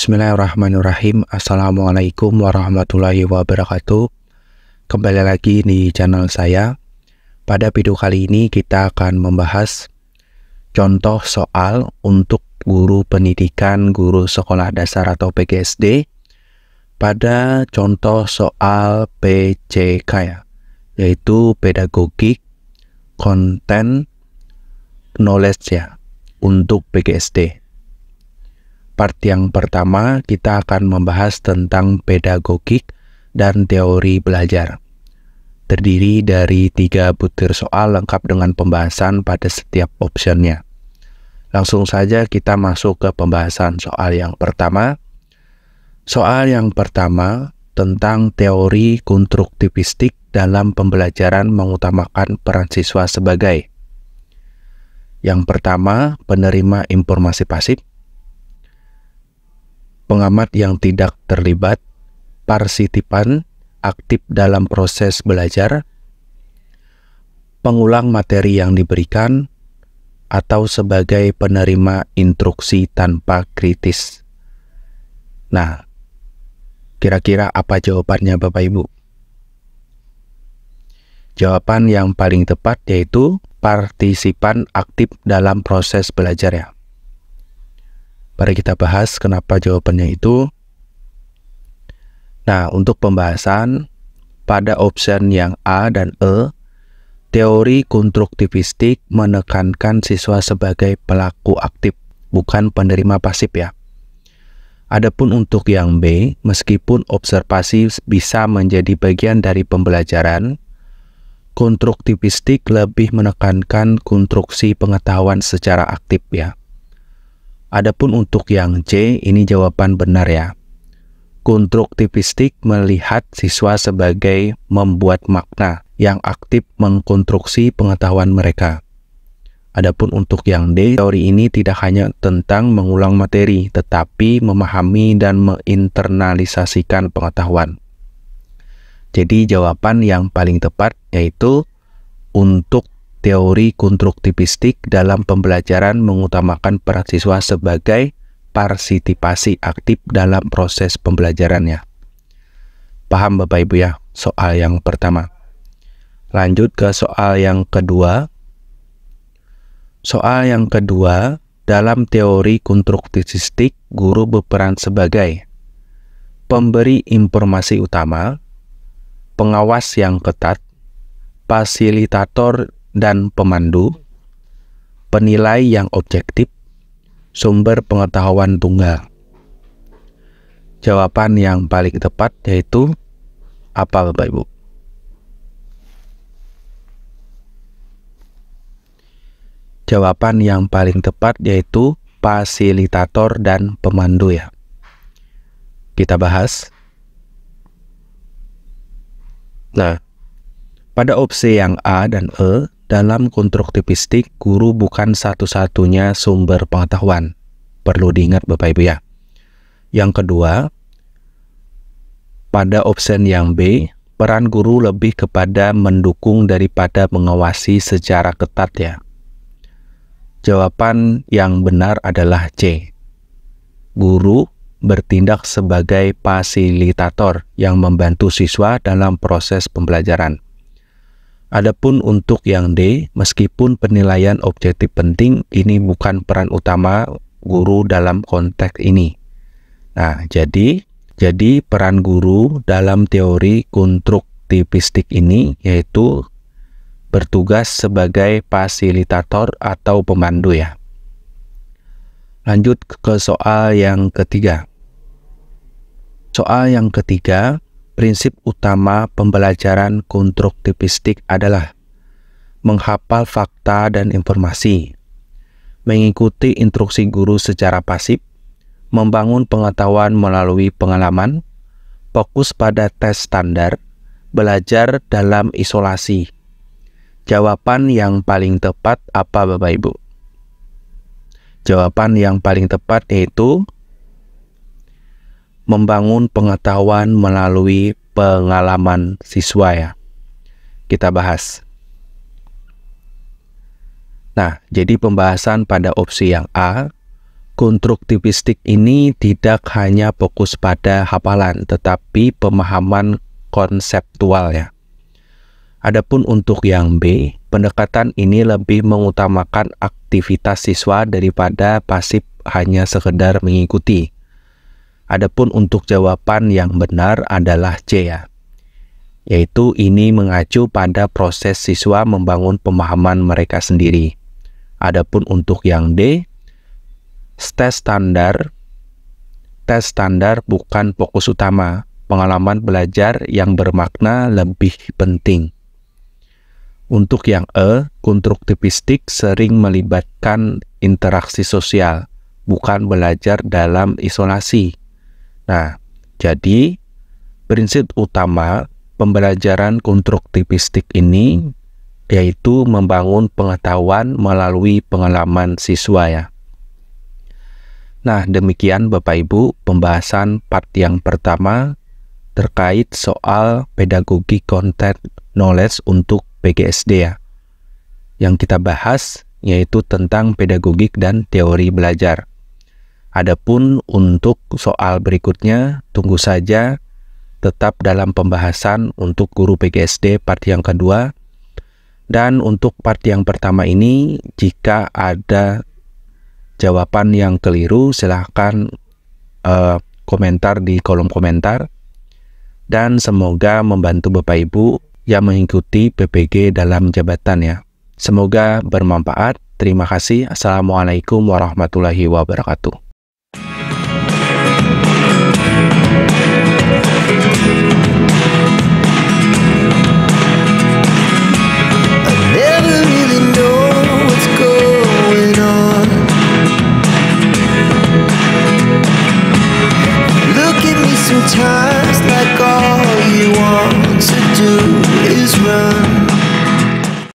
Bismillahirrahmanirrahim. Assalamualaikum warahmatullahi wabarakatuh. Kembali lagi di channel saya. Pada video kali ini kita akan membahas contoh soal untuk guru pendidikan, guru sekolah dasar atau PGSD pada contoh soal PCK ya, yaitu pedagogik content knowledge ya, untuk PGSD. Part yang pertama kita akan membahas tentang pedagogik dan teori belajar. Terdiri dari 3 butir soal lengkap dengan pembahasan pada setiap optionnya. Langsung saja kita masuk ke pembahasan soal yang pertama. Soal yang pertama tentang teori konstruktivistik dalam pembelajaran mengutamakan peran siswa sebagai. Yang pertama, penerima informasi pasif, pengamat yang tidak terlibat, partisipan aktif dalam proses belajar, pengulang materi yang diberikan, atau sebagai penerima instruksi tanpa kritis. Nah, kira-kira apa jawabannya Bapak Ibu? Jawaban yang paling tepat yaitu partisipan aktif dalam proses belajar ya. Mari kita bahas kenapa jawabannya itu. Nah, untuk pembahasan pada option yang A dan E, teori konstruktivistik menekankan siswa sebagai pelaku aktif, bukan penerima pasif ya. Adapun untuk yang B, meskipun observasi bisa menjadi bagian dari pembelajaran, konstruktivistik lebih menekankan konstruksi pengetahuan secara aktif ya. Adapun untuk yang C, ini jawaban benar ya. Konstruktivistik melihat siswa sebagai membuat makna yang aktif mengkonstruksi pengetahuan mereka. Adapun untuk yang D, teori ini tidak hanya tentang mengulang materi, tetapi memahami dan menginternalisasikan pengetahuan. Jadi jawaban yang paling tepat yaitu untuk teori konstruktivistik dalam pembelajaran mengutamakan peran siswa sebagai partisipasi aktif dalam proses pembelajarannya. Paham Bapak Ibu ya soal yang pertama. Lanjut ke soal yang kedua. Soal yang kedua, dalam teori konstruktivistik, guru berperan sebagai pemberi informasi utama, pengawas yang ketat, fasilitator dan pemandu, penilai yang objektif, sumber pengetahuan tunggal. Jawaban yang paling tepat yaitu apa Bapak Ibu? Jawaban yang paling tepat yaitu fasilitator dan pemandu ya. Kita bahas. Nah, pada opsi yang A dan E, dalam konstruktivistik, guru bukan satu-satunya sumber pengetahuan. Perlu diingat Bapak Ibu ya. Yang kedua, pada option yang B, peran guru lebih kepada mendukung daripada mengawasi secara ketat ya. Jawaban yang benar adalah C. Guru bertindak sebagai fasilitator yang membantu siswa dalam proses pembelajaran. Adapun untuk yang D, meskipun penilaian objektif penting, ini bukan peran utama guru dalam konteks ini. Nah, jadi peran guru dalam teori konstruktivistik ini yaitu bertugas sebagai fasilitator atau pemandu ya. Lanjut ke soal yang ketiga. Soal yang ketiga, prinsip utama pembelajaran konstruktivistik adalah menghafal fakta dan informasi, mengikuti instruksi guru secara pasif, membangun pengetahuan melalui pengalaman, fokus pada tes standar, belajar dalam isolasi. Jawaban yang paling tepat apa Bapak Ibu? Jawaban yang paling tepat yaitu membangun pengetahuan melalui pengalaman siswa ya. Kita bahas. Nah, jadi pembahasan pada opsi yang A, konstruktivistik ini tidak hanya fokus pada hafalan, tetapi pemahaman konseptual ya. Adapun untuk yang B, pendekatan ini lebih mengutamakan aktivitas siswa daripada pasif hanya sekedar mengikuti. Adapun untuk jawaban yang benar adalah C ya, yaitu ini mengacu pada proses siswa membangun pemahaman mereka sendiri. Adapun untuk yang D, tes standar bukan fokus utama, pengalaman belajar yang bermakna lebih penting. Untuk yang E, konstruktivistik sering melibatkan interaksi sosial, bukan belajar dalam isolasi. Nah, jadi prinsip utama pembelajaran konstruktivistik ini yaitu membangun pengetahuan melalui pengalaman siswa ya. Nah, demikian Bapak Ibu pembahasan part yang pertama terkait soal pedagogi content knowledge untuk PGSD ya. Yang kita bahas yaitu tentang pedagogik dan teori belajar. Adapun untuk soal berikutnya tunggu saja tetap dalam pembahasan untuk guru PGSD part yang kedua. Dan untuk part yang pertama ini jika ada jawaban yang keliru silahkan komentar di kolom komentar. Dan semoga membantu Bapak Ibu yang mengikuti PPG dalam jabatan ya. Semoga bermanfaat. Terima kasih. Assalamualaikum warahmatullahi wabarakatuh. Time